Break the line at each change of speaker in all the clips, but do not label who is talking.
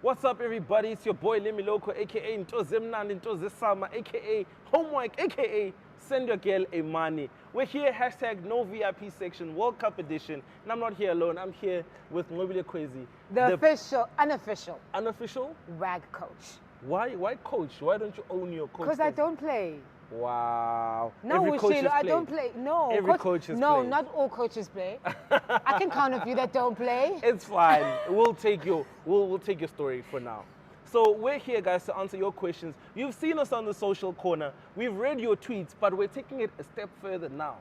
What's up, everybody? It's your boy Lemi Loco, aka Ntozemnandi Ntozesama, aka Homework, aka Send Your Girl a Money. We're here, hashtag No VIP Section, World Cup Edition. And I'm not here alone, I'm here with Nqobile Khwezi.
The official, unofficial.
Unofficial?
WAG coach.
Why coach? Why don't you own your coach?
Because I don't play.
Wow.
No, Sheila, I don't play. No.
Every coach is
No,
played.
not all coaches play. I can count a few that don't play.
It's fine. We'll take your story for now. So we're here, guys, to answer your questions. You've seen us on the social corner. We've read your tweets, but we're taking it a step further now.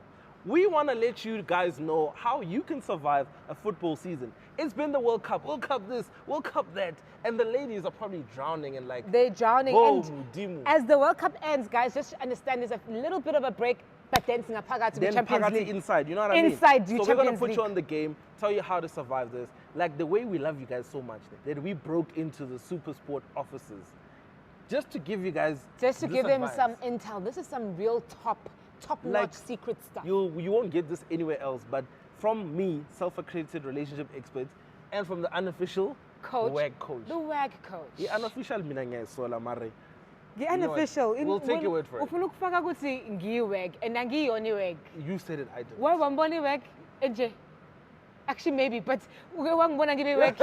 We want to let you guys know how you can survive a football season. It's been the World Cup this, World Cup that, and the ladies are probably drowning in like...
They're drowning.
Whoa,
and as the World Cup ends, guys, just understand there's a little bit of a break, but then to be Champions League.
Inside, you know what I mean?
Inside,
so we're going to put you on the game, tell you how to survive this. Like the way we love you guys so much, that we broke into the Super Sport offices. Just to give you guys
Just to give them
advice.
some intel. This is some real top-notch secret stuff.
You won't get this anywhere else, but from me, self-accredited relationship expert, and from the unofficial WAG coach.
The WAG coach.
The unofficial mina mare.
The unofficial.
We'll take your word for it. You said it, I did.
Why one bonny WAG? Actually, maybe, but one bonny WAG.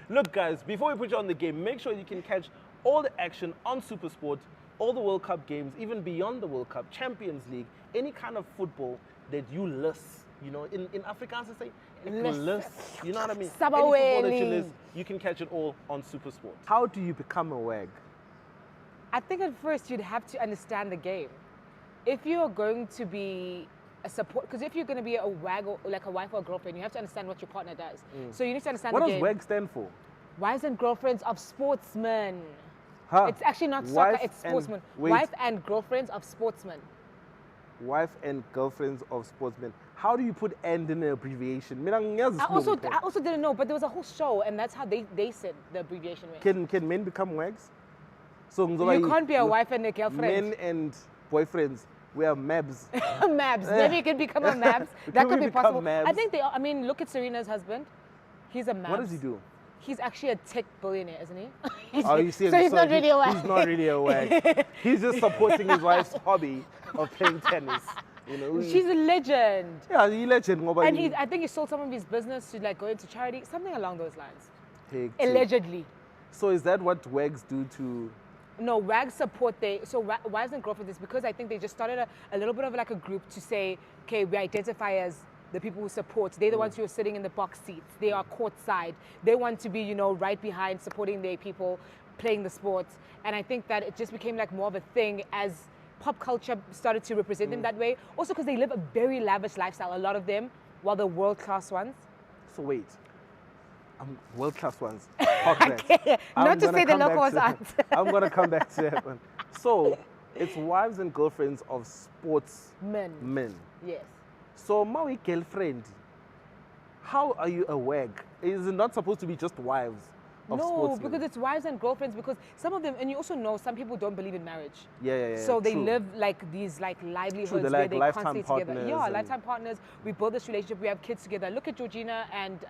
Look, guys, before we put you on the game, make sure you can catch all the action on Super Sport, all the World Cup games, even beyond the World Cup, Champions League, any kind of football that you list. You know, in Afrikaans they say, list. You know what I mean? Any football that you list, you can catch it all on Super Sport. How do you become a WAG?
I think at first you'd have to understand the game. If you're going to be a support, because if you're going to be a WAG or like a wife or a girlfriend, you have to understand what your partner does. So you need to understand the game.
What does WAG stand for?
Wives and girlfriends of sportsmen.
Huh?
It's actually not soccer, it's sportsmen. Wife and girlfriends of sportsmen.
Wife and girlfriends of sportsmen. How do you put "and" in an abbreviation?
I also didn't know, but there was a whole show, and that's how they said the abbreviation went.
Can men become WAGs? So
you can't be a wife and a girlfriend.
Men and boyfriends, we are MABs.
MABs. Maybe you can become a MABs. That could be possible.
MABs?
I think they are. I mean, look at Serena's husband. He's a MABs.
What does he do?
He's actually a tech billionaire, isn't he?
Oh, you see,
so he's not really a WAG.
He's not really a WAG. He's just supporting his wife's hobby of playing tennis. You know,
she's a legend.
Yeah, he's a legend.
And I think he sold some of his business to like go into charity, something along those lines. Allegedly.
So is that what WAGs do to?
No, WAGs support wives and girlfriends is because I think they just started a little bit of like a group to say, okay, we identify as the people who support. They're the ones who are sitting in the box seats. They are courtside. They want to be, you know, right behind supporting their people playing the sports. And I think that it just became like more of a thing as pop culture started to represent them that way. Also because they live a very lavish lifestyle, a lot of them, while they're world-class ones.
So wait, world-class ones.
Not to say the locals aren't.
I'm going to come back to that one. So it's wives and girlfriends of sportsmen.
Yes.
So my girlfriend, how are you a WAG? Is it not supposed to be just wives of sportsmen?
No, because it's wives and girlfriends, because some of them, and you also know, some people don't believe in marriage.
Yeah.
So they live like these like livelihoods where they're constantly together. Yeah, lifetime partners. We build this relationship, we have kids together. Look at Georgina and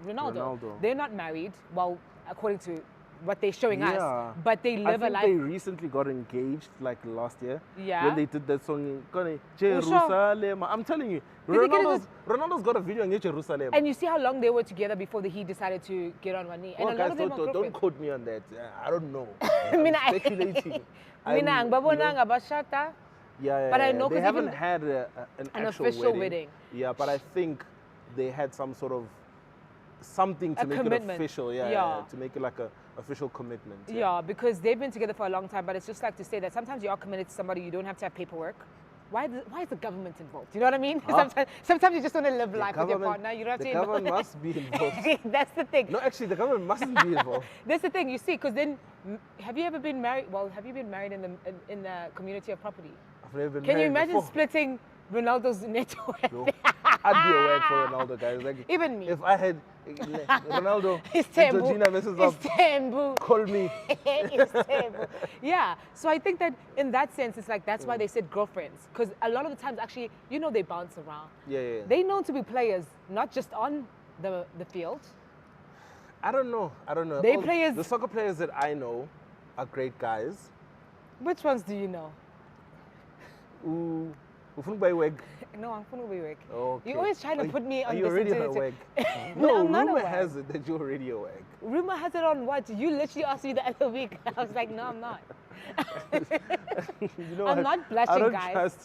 Ronaldo. They're not married, well, according to what they're showing us, but they live a life.
They recently got engaged like last year.
Yeah.
When they did that song, Jerusalem. I'm telling you, Ronaldo's got a video in Jerusalem.
And you see how long they were together before he decided to get on one knee. And
well, guys, don't quote me on that. I don't know. I'm speculating. Yeah,
but I know
they haven't had an
official wedding.
Yeah, but I think they had some sort of something to make it official. To make it like a official commitment.
Yeah, because they've been together for a long time, but it's just like to say that sometimes you are committed to somebody, you don't have to have paperwork. Why is the government involved? You know what I mean? Huh? Sometimes you just want to live life with your partner. You don't have to.
The government must be involved.
That's the thing.
No, actually, the government mustn't be involved.
That's the thing. You see, because then, have you ever been married? Well, have you been married in the community of property?
I've never been
Can
married
you imagine
before.
splitting Ronaldo's net worth?
No. I'd be a WAG for Ronaldo, guys. Like,
even me.
If I had Ronaldo and Georgina messes up, call me.
Yeah, so I think that in that sense, it's like that's why they said girlfriends. Because a lot of the times, actually, you know, they bounce around.
Yeah.
They know to be players, not just on the field.
I don't know.
They players.
The soccer players that I know are great guys.
Which ones do you know?
Ufuna ukuba iweg.
No, I'm going to be WEG.
Okay.
You always try to put me on
Are you already on a WEG?
No, I'm not a
rumor
WEG.
has it that you're already a WEG.
Rumor has it on what? You literally asked me the other week. I was like, no, I'm not.
You know
I'm
what?
not blushing, guys.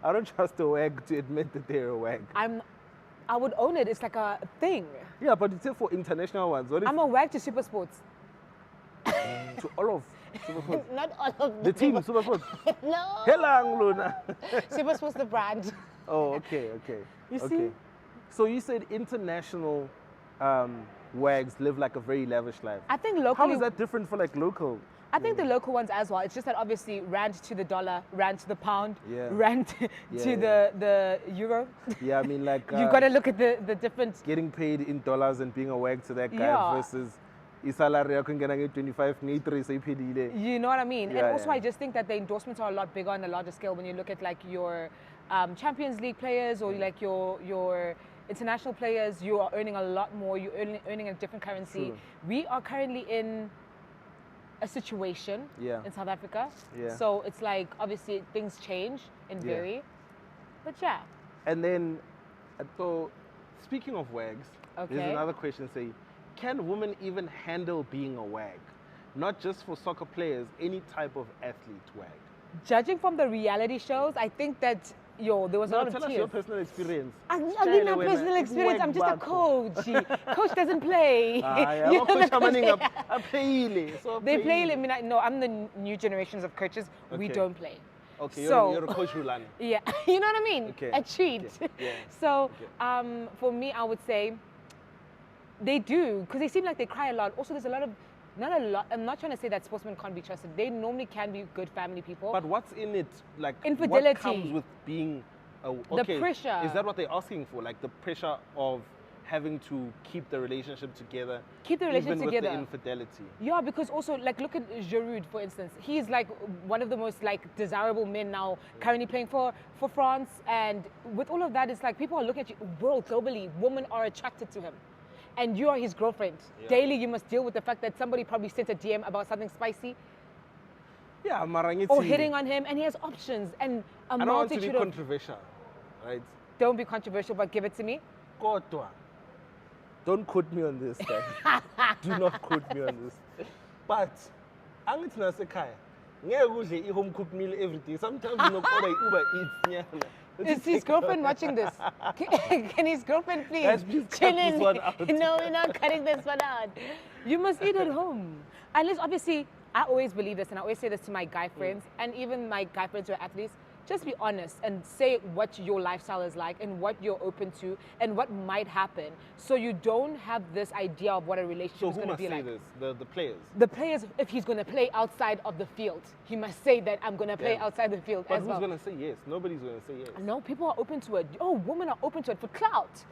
I don't trust a WEG to admit that they're a WEG.
I would own it. It's like a thing.
Yeah, but it's for international ones. What if
I'm a WEG to Super Sports.
to all of Superfood?
Not all of
The team, Superfood.
No.
Hello, Luna.
Super Sports, the brand.
Oh, okay.
You
okay.
see?
So you said international WAGs live like a very lavish life.
I think locally.
How is that different for like local?
I think the local ones as well. It's just that obviously rand to the dollar, rand to the pound,
Yeah.
rand to the euro.
Yeah, I mean like
You've got to look at the different.
getting paid in dollars and being a WAG to that guy
Yeah.
versus isalary yakho ngena nge-25 nge-3 seyiphelile.
You know what I mean?
Yeah,
And also
yeah.
I just think that the endorsements are a lot bigger on a larger scale when you look at like your Champions League players or like your international players. You are earning a lot more. You're earning a different currency.
True.
We are currently in a situation
Yeah.
in South Africa.
Yeah.
So it's like obviously things change and
Yeah.
vary. But yeah.
And then, so speaking of WAGs, there's
Okay.
another question saying, can women even handle being a WAG? Not just for soccer players, any type of athlete WAG.
Judging from the reality shows, I think that there was a lot of
tell us
tears.
your personal experience.
I mean, my personal experience. I'm just a coach. Coach doesn't play.
Yeah,
You know,
coach
the coach- They play. I
play.
mean, no, I'm the new generations of coaches. We
Okay.
don't play.
Okay,
So-
you're a coach, Rulani.
Yeah, you know what I mean?
Okay,
A treat.
okay, yeah,
So,
okay.
for me, I would say they do, because they seem like they cry a lot. Also, there's a lot of, not a lot, I'm not trying to say that sportsmen can't be trusted. They normally can be good family people.
But what's in it? Like,
Infidelity.
what comes with being okay,
pressure.
Is that what they're asking for? Like the pressure of having to keep the relationship together?
Keep the relationship
even
together.
with the infidelity?
Yeah, because also, like, look at Giroud, for instance. He's like one of the most like desirable men now, currently playing for France. And with all of that, it's like people are looking at you, world globally, women are attracted to him. And you are his girlfriend.
Yeah.
Daily, you must deal with the fact that somebody probably sent a DM about something spicy
Yeah, Marangiti.
or hitting on him, and he has options and a
I don't want to be
multitude of.
controversial, right?
Don't be controversial, but give it to me.
Kodwa. Don't quote me on this, guys. Do not quote me on this. But, angithi nasekhaya, ngeke udle i-home cooked meal every day. Sometimes you know order Uber Eats. nyana.
Is his girlfriend watching this? Can his girlfriend please
Guys, please cut
chill
this
in?
one out.
No, we're not cutting this one out. You must eat at home. Unless, obviously, I always believe this, and I always say this to my guy friends, and even my guy friends who are athletes. Just be honest and say what your lifestyle is like and what you're open to and what might happen, so you don't have this idea of what a relationship
So
is
who
going to
must
be
say
like.
this? The players?
The players, if he's going to play outside of the field, he must say that I'm going to play
Damn.
outside the field
But
as
who's
well.
going to say yes? Nobody's going to say yes.
No, people are open to it. Oh, women are open to it for clout,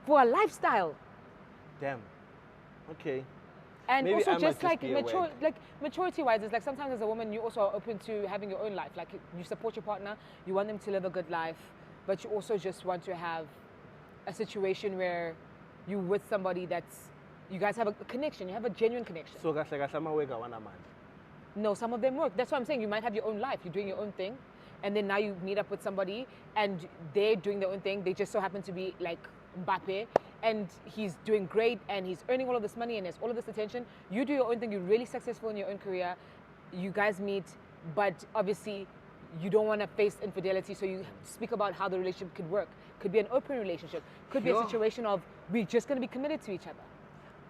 for a lifestyle.
Damn. Okay.
And
Maybe I
also
might
just
just be a wag.
like maturity-wise, it's like sometimes as a woman, you also are open to having your own life. Like you support your partner, you want them to live a good life, but you also just want to have a situation where you with somebody you guys have a connection, you have a genuine connection.
So kahle kahle amawega wanamanje.
No, some of them work. That's what I'm saying. You might have your own life. You're doing your own thing. And then now you meet up with somebody and they're doing their own thing. They just so happen to be like Mbappe and he's doing great and he's earning all of this money and there's all of this attention. You do your own thing. You're really successful in your own career. You guys meet, but obviously you don't want to face infidelity. So you speak about how the relationship could work. Could be an open relationship. Could be a
Sure.
situation of we're just going to be committed to each other.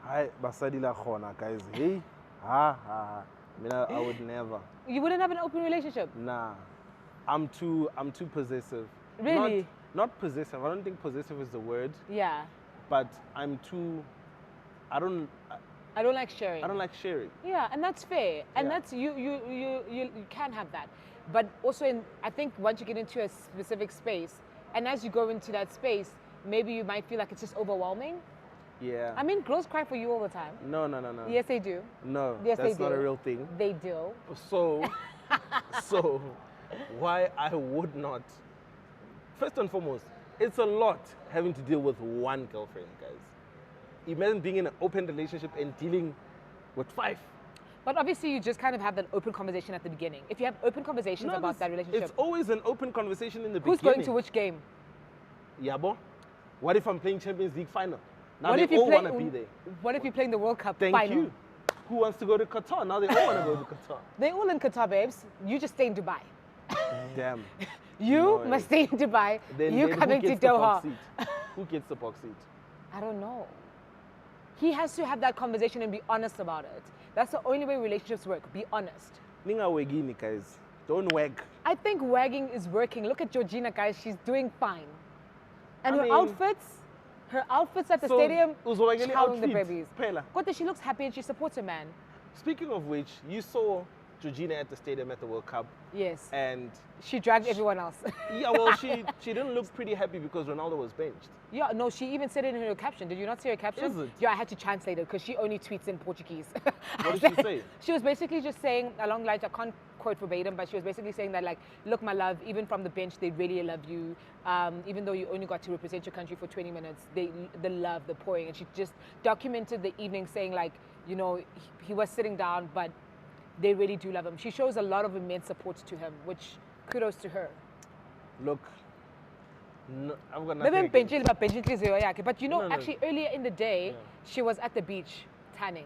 Hi, basadi la khona, guys. Hey, ha. I would never.
You wouldn't have an open relationship.
Nah, I'm too possessive.
Really?
Not possessive. I don't think possessive is the word,
Yeah.
but I'm too. I don't
like sharing.
like sharing.
Yeah, and that's fair. And
Yeah.
that's you can have that. But also I think once you get into a specific space and as you go into that space, maybe you might feel like it's just overwhelming.
Yeah.
I mean, girls cry for you all the time.
No.
Yes, they do.
No,
Yes,
that's
they
not a
do.
real thing.
They do.
So why I would not? First and foremost, it's a lot having to deal with one girlfriend, guys. imagine being in an open relationship and dealing with 5.
But obviously, you just kind of have that open conversation at the beginning. If you have open conversations about that relationship,
it's always an open conversation in the
who's
beginning.
going to which game?
Yabo? What if I'm playing Champions League final? Now
What
they
if you
all
play-
want to be there.
What if you're playing the World Cup
Thank
final?
you. Who wants to go to Qatar? Now they all want to go to Qatar.
They're all in Qatar, babes. You just stay in Dubai.
Damn.
You
No,
must stay in Dubai.
Then
You
who
coming to
gets the box
Doha.
seat? Who gets the box seat?
I don't know. He has to have that conversation and be honest about it. That's the only way relationships work. Be honest.
Ninga wegini, guys. Don't wag.
I think wagging is working. Look at Georgina, guys. She's doing fine. And
I
her
mean-
outfits at the
So,
stadium,
uzowangele
showering the
outfit,
babies.
phela.
Kodwa, she looks happy and she supports her man.
Speaking of which, you saw Georgina at the stadium at the World Cup,
Yes.
and
She dragged everyone else.
yeah, well, she didn't look pretty happy because Ronaldo was benched.
Yeah, no, she even said it in her caption. Did you not see her caption?
Is it?
Yeah, I had to translate it because she only tweets in Portuguese.
What did she say?
She was basically just saying, along the lines, I can't quote verbatim, but she was basically saying that, like, look, my love, even from the bench, they really love you. Even though you only got to represent your country for 20 minutes, the love, the pouring. And she just documented the evening saying, like, you know, he was sitting down, but they really do love him. She shows a lot of immense support to him, which kudos to her.
Look, no, I've got
Maybe
nothing against-
But you know,
No.
actually earlier in the day,
Yeah.
she was at the beach tanning.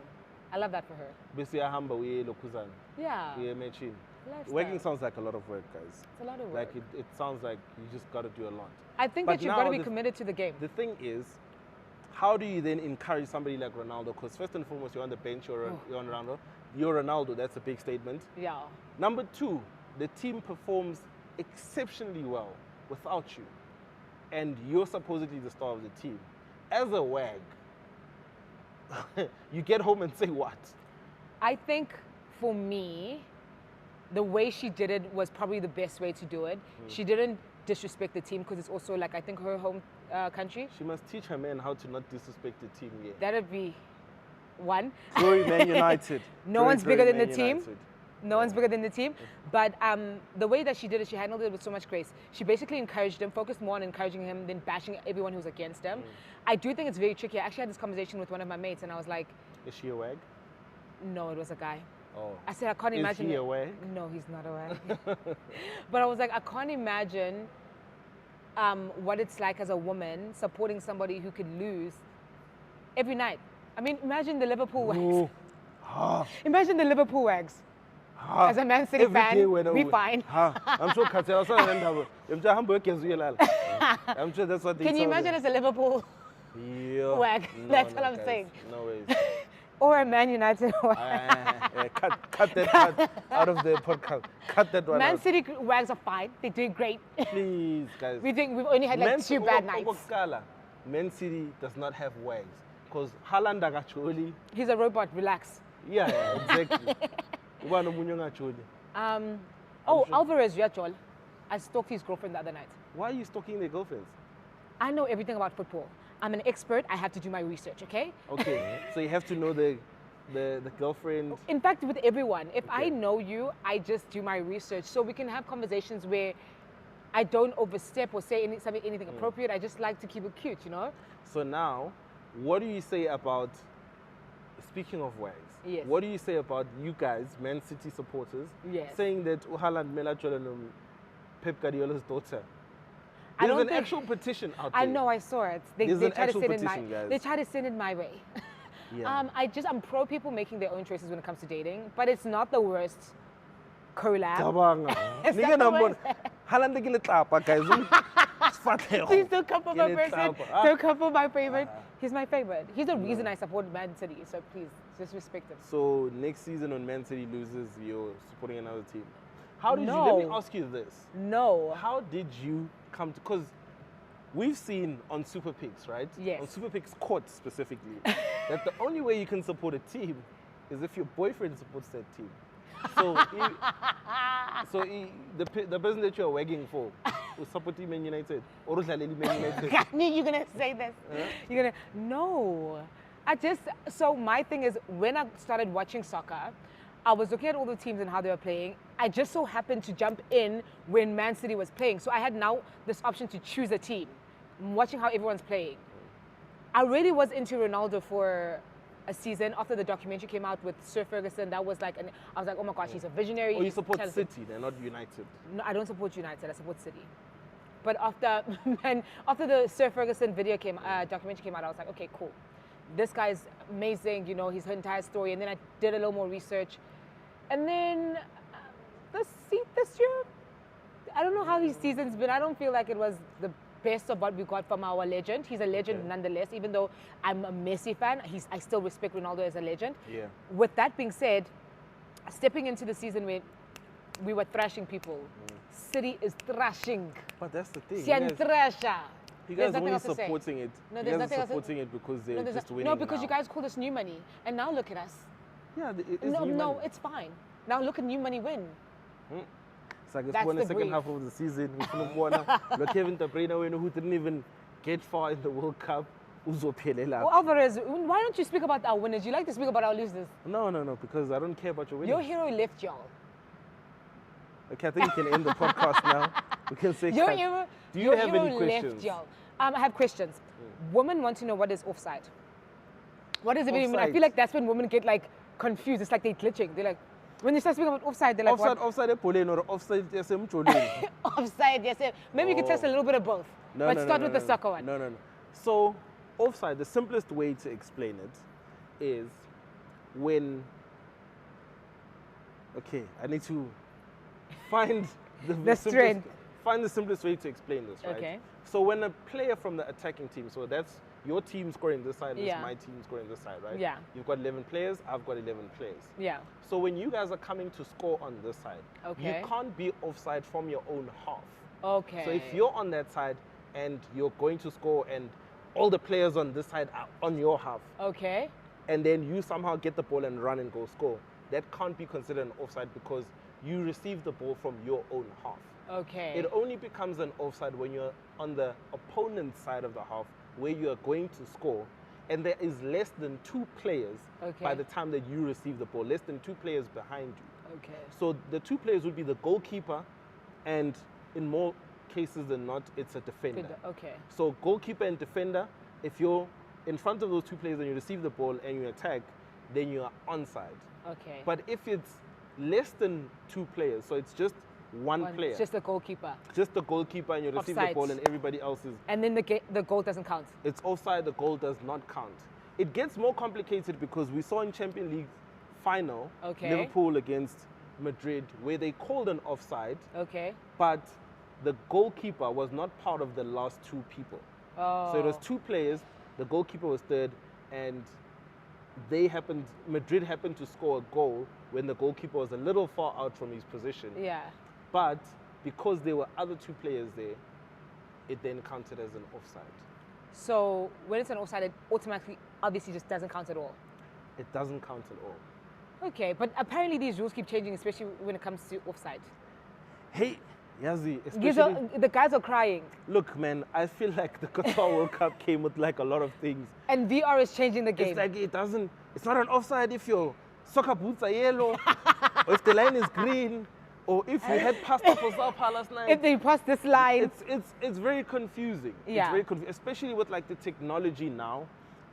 I love that for her.
Bese uyahamba uye elokhuzana,
Yeah.
uye emechini.
Lifestyle.
Working sounds like a lot of work, guys.
It's a lot of work.
Like it sounds like you just got to do a lot.
I think
But
that you've got to
now
be
the-
committed to the game.
The thing is, how do you then encourage somebody like Ronaldo? Because first and foremost, you're on the bench, you're on Ronaldo. You're Ronaldo, that's a big statement.
Yeah.
Number 2, the team performs exceptionally well without you. And you're supposedly the star of the team. As a wag, you get home and say what?
I think for me, the way she did it was probably the best way to do it. She didn't disrespect the team because it's also, like, I think her home country.
She must teach her men how to not disrespect the team. Yeah.
That'd be one.
Glory Man United.
No
Glory,
one's
glory
bigger than
Man
the team.
United.
No one's bigger than the team. But the way that she did it, she handled it with so much grace. She basically encouraged him, focused more on encouraging him than bashing everyone who was against him. I do think it's very tricky. I actually had this conversation with one of my mates, and I was like,
Is she a wag?
no, it was a guy.
Oh.
I said, I can't
Is
imagine.
he
it.
a wag?
No, he's not a wag. But I was like, I can't imagine what it's like as a woman supporting somebody who could lose every night. I mean, imagine the Liverpool wags.
Ooh. Ah.
Imagine the Liverpool wags.
Ah.
As a Man City
Every day
fan,
when I
we
would-
fine.
I'm sure Katela said, I'm sure that's what they
Can you
tell
imagine
them.
as a Liverpool
Yeah.
wag?
No,
That's
no,
what I'm
guys.
saying.
No ways.
or a Man United wag?
Cut that part out of the podcast. Cut that one
Man
out.
City wags are fine. They're doing great.
Please, guys.
We've only had like
Man
2
City-
bad nights.
Okokuqala, Man City does not have wags. Because Haaland akacholi.
He's a robot. Relax.
Yeah, exactly. Ubani omunye ongacholi.
Oh,
sure.
Alvarez Riachol. I stalked his girlfriend the other night.
Why are you stalking their girlfriends?
I know everything about football. I'm an expert. I have to do my research, okay?
Okay, so you have to know the girlfriend.
In fact, with everyone, if I
Okay.
know you, I just do my research so we can have conversations where I don't overstep or say anything appropriate. I just like to keep it cute, you know?
So now, what do you say about, speaking of wags,
Yes.
what do you say about you guys, Man City supporters,
Yes.
saying that Haaland Mela Cholanum Pep Guardiola's daughter?
I
There's
don't
an
think-
actual petition out there.
I know, I saw it. They
There's an
try to
actual
send it
petition, guys.
They try to send it my way.
Yeah.
I'm pro people making their own choices when it comes to dating, but it's not the worst collab.
Cabanga.
It's
Nigga
not the
number.
worst.
Haaland ke letlapa, guys. Sfatlhego.
Please don't come for my
Ke
person.
letlapa. Ah.
Don't come for my favorite. He's my favorite. He's the reason I support Man City. So please, just respect him.
So next season when Man City loses, you're supporting another team. How did you,
No.
let me ask you this.
No.
How did you come to, because we've seen on Super Picks, right?
Yes.
On Super Picks court specifically, that the only way you can support a team is if your boyfriend supports that team. So, the person that you're wagging for will support Man United or Udlaleli Man United.
I knew you were gonna say this. You're gonna no. So my thing is when I started watching soccer, I was looking at all the teams and how they were playing. I just so happened to jump in when Man City was playing. So I had now this option to choose a team. I'm watching how everyone's playing. I really was into Ronaldo for a season after the documentary came out with Sir Ferguson. That was like, I was like, oh my gosh, he's a visionary.
Oh, you support
talented.
City, they're not United.
No, I don't support United. I support City. But after the Sir Ferguson documentary came out, I was like, okay, cool. This guy's amazing. You know, his entire story. And then I did a little more research. And then this year, I don't know how his season's been. I don't feel like it was the best of what we got from our legend. He's a legend nonetheless, even though I'm a Messi fan, I still respect Ronaldo as a legend.
Yeah.
With that being said, stepping into the season where we were thrashing people, City is thrashing.
But that's the thing. You guys are only supporting it.
No,
you
there's
guys
nothing
are supporting it because they're just winning.
No, because
now.
you guys call this new money, and now look at us.
Yeah, it is
No,
new money.
it's fine. Now look at new money win.
It's like
That's
it's the second
brief.
half of the season. Look, Kevin De Bruyne, who didn't even get far in the World Cup.
Well, Alvarez, why don't you speak about our winners? You like to speak about our losers.
No, because I don't care about your winners.
Your hero left y'all.
Okay, I think we can end the podcast now. We can say,
Your hero,
do you
your
have
hero
any questions?
left y'all. I have questions. Women want to know what is offside. What does it really mean? I feel like that's when women get like confused. It's like they're glitching. They're like, when you start speaking about offside, they're like,
offside or offside
offside, yes. Maybe you can test a little bit of both. But start with the soccer one.
No. So, offside, the simplest way to explain it is when... Okay, I need to find find the simplest way to explain this, right?
Okay.
So when a player from the attacking team, so that's your team scoring this side,
Yeah.
it's my team scoring this side, right?
Yeah.
You've got 11 players, I've got 11 players.
Yeah.
So when you guys are coming to score on this side,
Okay.
you can't be offside from your own half.
Okay.
So if you're on that side and you're going to score and all the players on this side are on your half,
Okay.
and then you somehow get the ball and run and go score, that can't be considered an offside because you receive the ball from your own half.
Okay.
It only becomes an offside when you're on the opponent's side of the half where you are going to score and there is less than 2 players by the time that you receive the ball, less than 2 players behind you.
Okay.
So the 2 players would be the goalkeeper and in more cases than not, it's a defender.
Okay.
So goalkeeper and defender, if you're in front of those 2 players and you receive the ball and you attack, then you are onside.
Okay.
But if it's less than 2 players, so it's just one player.
It's just the goalkeeper.
Just the goalkeeper and you receive the ball and everybody else is...
And then the goal doesn't count.
It's offside, the goal does not count. It gets more complicated because we saw in Champions League final, Liverpool against Madrid, where they called an offside, but the goalkeeper was not part of the last 2 people.
Oh.
So it was 2 players, the goalkeeper was third, and Madrid happened to score a goal when the goalkeeper was a little far out from his position.
Yeah.
But because there were other 2 players there, it then counted as an offside.
So when it's an offside, it automatically, obviously, just doesn't count at all.
It doesn't count at all.
Okay, but apparently these rules keep changing, especially when it comes to offside.
Hey, Yazi, especially...
The guys are crying.
Look, man, I feel like the Qatar World Cup came with like a lot of things.
And VR is changing the game.
It's like it's not an offside if your soccer boots are yellow, or if the line is green, or if you had pasta for supper last night.
If they pass this line.
It's very confusing.
Yeah.
It's very confusing, especially with like the technology now,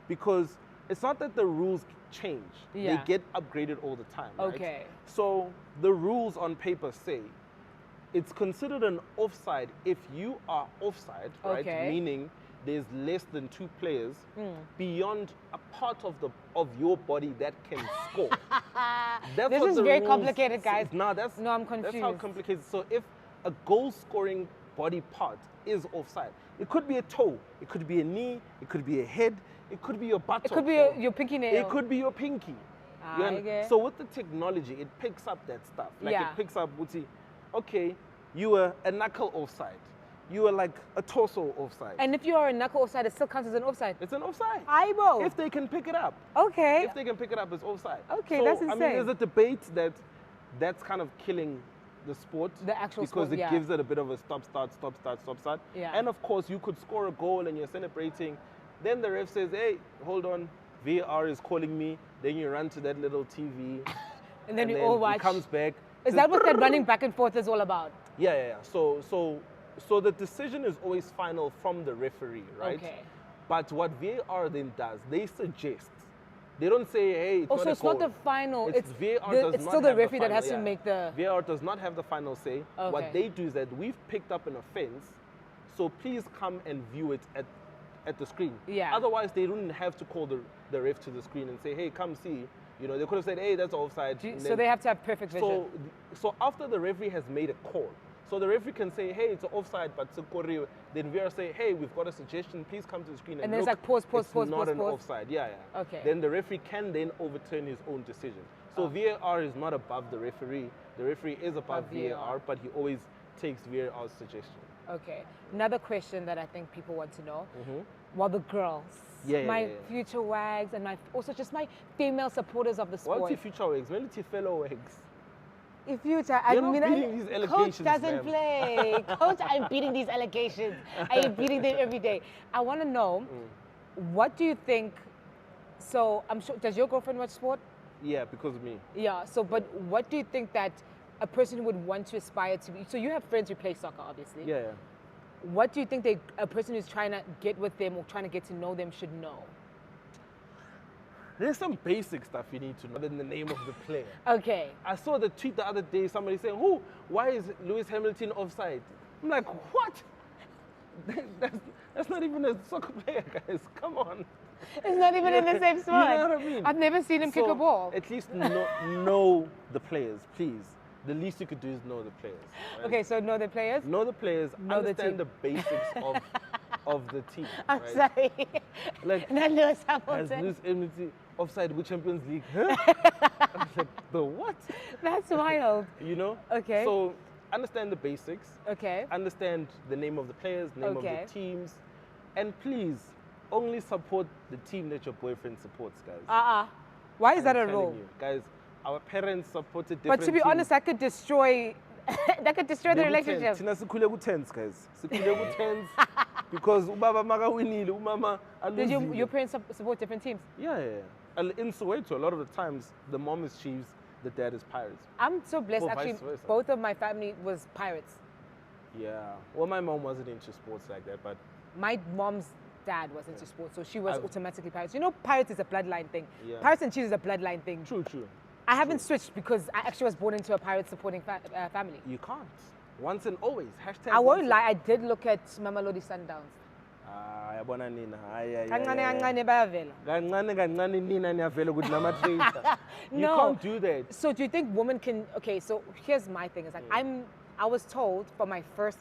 because it's not that the rules change.
Yeah.
They get upgraded all the time, right?
Okay.
So the rules on paper say it's considered an offside if you are offside, right? Meaning there's less than 2 players beyond a part of your body that can score.
This is very complicated, guys.
No, I'm confused. That's how complicated. So if a goal-scoring body part is offside, it could be a toe, it could be a knee, it could be a head, it could be your buttock.
It could be your pinky nail.
It could be your pinky. So with the technology, it picks up that stuff. Like it picks up, okay, you were a knuckle offside. You were like a torso offside.
And if you are a knuckle offside, it still counts as an offside?
It's an offside.
Aibo.
If they can pick it up.
Okay.
If they can pick it up, it's offside.
Okay,
so,
that's insane.
I mean, there's a debate that's kind of killing the sport.
The actual sport,
because it gives it a bit of a stop, start.
Yeah.
And of course, you could score a goal and you're celebrating. Then the ref says, hey, hold on, VR is calling me. Then you run to that little TV.
and then we all watch.
He comes back.
Is that what that running back and forth is all about?
Yeah. So the decision is always final from the referee, right?
Okay.
But what VAR then does, they suggest. They don't say, hey, it's
Also,
not a
it's not
goal.
the final.
It's
still the referee that has to make the.
VAR does not have the final say.
Okay.
What they do is that we've picked up an offense, so please come and view it at the screen.
Yeah.
Otherwise, they wouldn't have to call the ref to the screen and say, hey, come see. You know, they could have said, hey, that's offside.
So they have to have perfect vision.
So after the referee has made a call, so the referee can say, hey, it's offside, but then VAR say, hey, we've got a suggestion, please come to the screen and
then
look,
it's like pause,
it's not an offside. Yeah.
Okay.
Then the referee can then overturn his own decision. So VAR is not above the referee. The referee is above VAR, but he always takes VAR's suggestion.
Okay. Another question that I think people want to know. Well, the girls. My future wags and also just my female supporters of the sport.
What's your future wags? When it's your fellow wags?
In future, I mean,
these allegations,
Coach doesn't play. Coach, I'm beating these allegations. I am beating them every day. I want to know, what do you think? So I'm sure, does your girlfriend watch sport?
Yeah, because of me.
Yeah. So, but what do you think that a person would want to aspire to be? So you have friends who play soccer, obviously.
Yeah.
What do you think a person who's trying to get with them or trying to get to know them should know?
There's some basic stuff you need to know than the name of the player.
Okay.
I saw the tweet the other day, somebody saying, why is Lewis Hamilton offside? I'm like, what? That's not even a soccer player, guys. Come on.
It's not even in the same sport.
You know what I mean?
I've never seen him kick a ball.
At least know the players, please. The least you could do is know the players. Right?
Okay, so know the players?
Know the players, understand the basics of the team.
I'm
right?
sorry.
Like,
not Lewis
has
Hamilton.
Lewis Hamilton offside with Champions League? Huh? I was like, the what?
That's wild.
You know?
Okay.
So understand the basics.
Okay.
Understand the name of the players, name of the teams. And please, only support the team that your boyfriend supports, guys.
Why is that a
I'm telling
rule?
you, guys, our parents supported different
But to be
teams.
honest, that could destroy the relationship.
Thina sikhule ku-10s, guys. Sikhule ku-10s because ubaba makawinile, umama
Did
aluzile.
your parents support different teams?
Yeah. In Soweto, a lot of the times, the mom is Chiefs, the dad is Pirates.
I'm so blessed,
Or
actually.
vice versa.
Both of my family was Pirates.
Yeah. Well, my mom wasn't into sports like that, but
My mom's dad was into sports, so she was automatically Pirates. You know, Pirates is a bloodline thing.
Yeah.
Pirates and Chiefs is a bloodline thing.
True.
I haven't switched because I actually was born into a Pirates supporting family.
You can't. Once and always. Hashtag
I won't
once
lie, I did look at Mamelodi Sundowns.
Yabona nina.
Kancane bayavela.
Kancane nina niyavela ukuthi nama-traitor. You
No.
can't do that.
So do you think women can? Okay, so here's my thing. It's like I was told for my first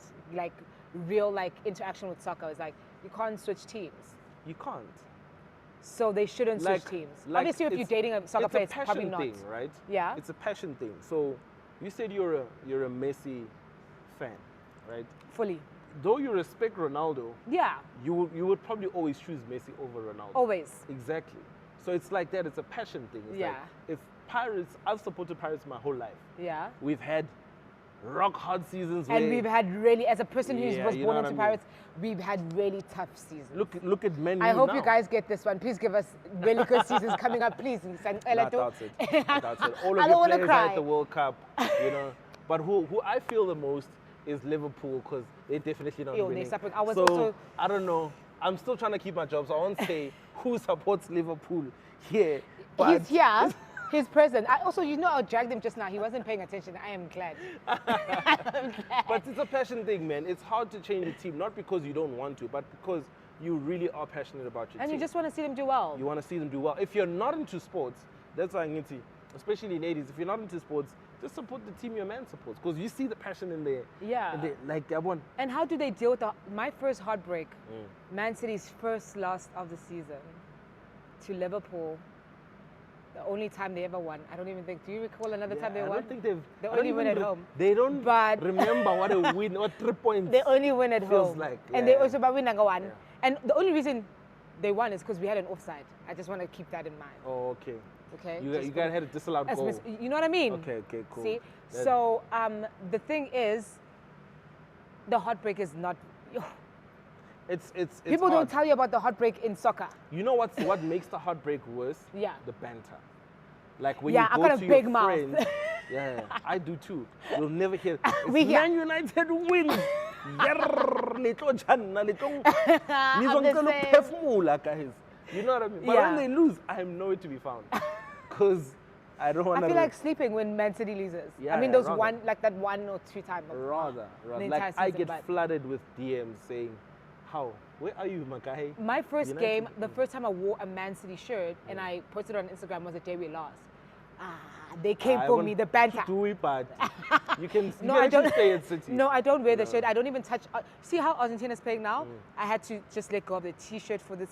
real interaction with soccer, it's like you can't switch teams.
You can't.
So they shouldn't switch teams. Obviously, if you're dating a soccer player, it's probably not.
It's a passion thing, right?
Yeah.
It's a passion thing. So you said you're a Messi fan, right?
Fully.
Though you respect Ronaldo,
Yeah.
you would probably always choose Messi over Ronaldo.
Always.
Exactly. So it's like that. It's a passion thing. It's
Yeah.
like if Pirates, I've supported Pirates my whole life.
Yeah.
We've had rock hard seasons.
And we've had really, as a person who
Yeah,
was
you
born
know what
into
I mean?
Pirates, we've had really tough seasons.
Look at Men U
I hope
now.
you guys get this one. Please give us really good seasons coming up, please.
I doubt it. I doubt it. All
I
of
don't
your
wanna
players are
cry.
at the World Cup, you know. But who I feel the most is Liverpool because they're definitely not
Yo, they
winning.
support- I was
so
also-
I don't know. I'm still trying to keep my job, so I won't say who supports Liverpool here. But
He's here. He's present. I dragged him just now. He wasn't paying attention. I am glad.
But it's a passion thing, man. It's hard to change a team, not because you don't want to, but because you really are passionate about your
And
team.
you just want to see them do well.
You want to see them do well. If you're not into sports, that's why I need to, especially ladies, if you're not into sports, just support the team your man supports because you see the passion in there.
Yeah.
Like, I want.
And how do they deal with my first heartbreak? Man City's first loss of the season to Liverpool. The only time they ever won. I don't even think. Do you recall another time they won?
I don't think they've.
They
I don't
only win
even
at home.
They don't
But-
remember what a win, what 3 points.
They only win at
Feels
home.
like,
and
yeah.
they also win number one.
Yeah.
And the only reason they won is because we had an offside. I just want to keep that in mind.
Oh, okay.
Okay.
You
Just
guys had a disallowed goal.
You know what I mean?
Okay, cool.
See,
That-
so the thing is, the heartbreak is not.
It's
People
hard.
don't tell you about the heartbreak in soccer.
You know what makes the heartbreak worse?
Yeah.
The banter. Like when
Yeah,
you
I
go
got a
to
big
your
mouth.
friends. Yeah, I do too. You'll never hear. If
We hear-
Man United wins. Yerr, le tlo janna, le tlo-
I'm the
nizongicela
same.
ukuphefumula, guys. You know what I mean? But when
Yeah.
they lose, I'm nowhere to be found. Because I don't want
I
to.
feel like sleeping when Man City loses.
Yeah,
I mean,
yeah,
those
rather.
that 1 or 2 times.
Rather.
the
Like,
entire
I
season,
get
but-
flooded with DMs saying, how? Where are you, Makahe?
My first
United.
game, the first time I wore a Man City shirt and I posted on Instagram was the day we lost. They came
I
for
want
me, the banter.
to do it, but you can,
No,
you
I
can actually
don't.
stay at City.
No, I don't wear the
No.
shirt. I don't even touch. See how Argentina's playing now? I had to just let go of the T-shirt for the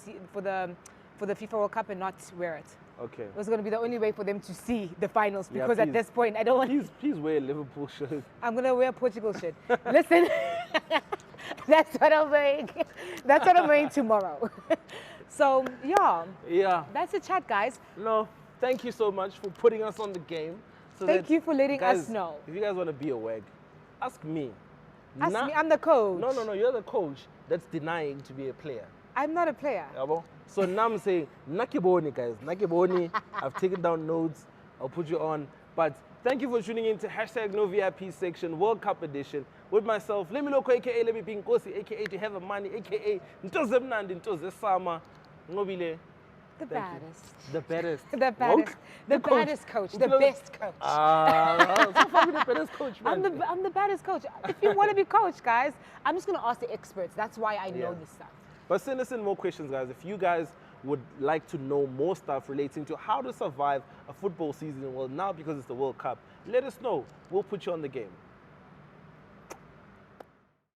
FIFA World Cup and not wear it.
Okay.
It was going to be the only way for them to see the finals
Yeah,
because at
please.
this point I don't want.
Please wear a Liverpool shirt.
I'm going to wear a Portugal shirt. Listen, that's what I'm wearing. That's what I'm wearing tomorrow. So yeah,
Yeah.
that's the chat, guys.
No, thank you so much for putting us on the game. So
Thank
that-
you for letting
guys,
us know.
If you guys want to be a WAG, ask me.
Ask
Na-
me, I'm the coach.
No, you're the coach that's denying to be a player.
I'm not a player.
Yabo? So now I'm saying, Nakiboni, guys. Nakiboni. I've taken down notes. I'll put you on. But thank you for tuning in to #NoVIP section, World Cup edition, with myself, Lemiloko, aka Lemi Pinkosi, aka To Have a Money, aka Ntozemnandi, Ntozesama, Nqobile.
The
Thank you.
baddest.
The baddest.
The baddest.
Woke?
The
coach.
baddest coach.
Who
The
plays-
best coach.
So far with the baddest coach, man.
I'm the baddest coach. If you want to be coached, guys, I'm just going to ask the experts. That's why I know
Yeah.
this stuff.
But send us in more questions, guys. If you guys would like to know more stuff relating to how to survive a football season, well, now because it's the World Cup, let us know. We'll put you on the game.